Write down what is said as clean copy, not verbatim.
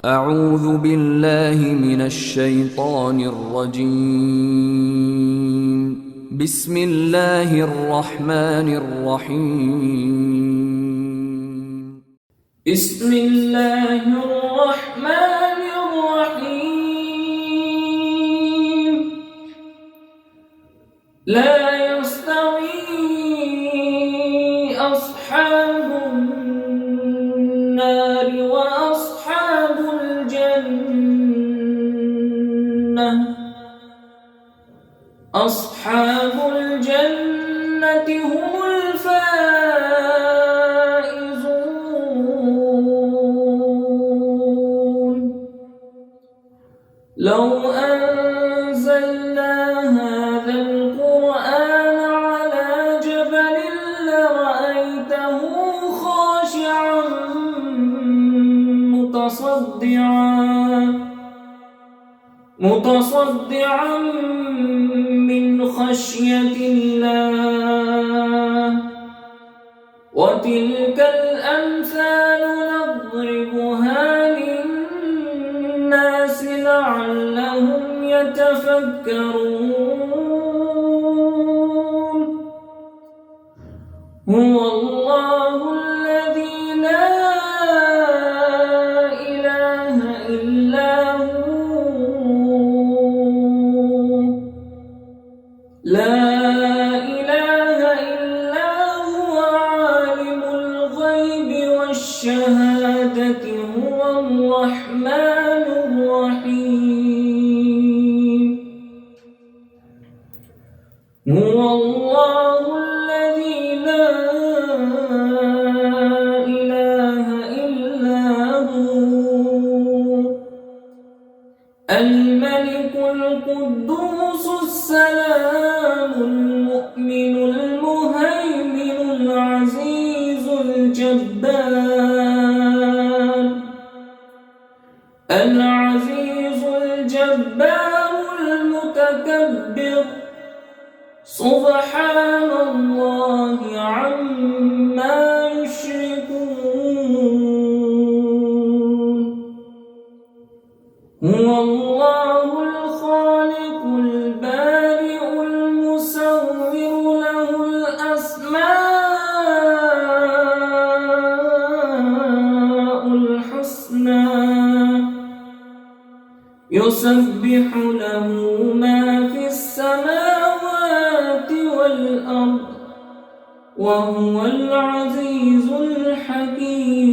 أعوذ بالله من الشيطان الرجيم. بسم الله الرحمن الرحيم. بسم الله الرحمن الرحيم. لا يستوي أصحاب النار وأصحاب الجنة. أصحاب الجنة هم الفائزون. لو أنزلنا هذا القرآن على جبل لرأيته خاشعا متصدعا من خشية الله. وتلك الأمثال نضربها للناس لعلهم يتفكرون. هو الله الذي لا إله إلا هو عالم الغيب والشهادة هو الرحمن الرحيم. هو الله الذي لا إله إلا هو الملك القدوس السلام المؤمن المهيمن العزيز الجبار المتكبر. سبحان الله عما يشركون. هو الله الخالق البارئ المصور له الأسماء الحسنى. يسبح له ما في السماوات والأرض وهو العزيز الحكيم.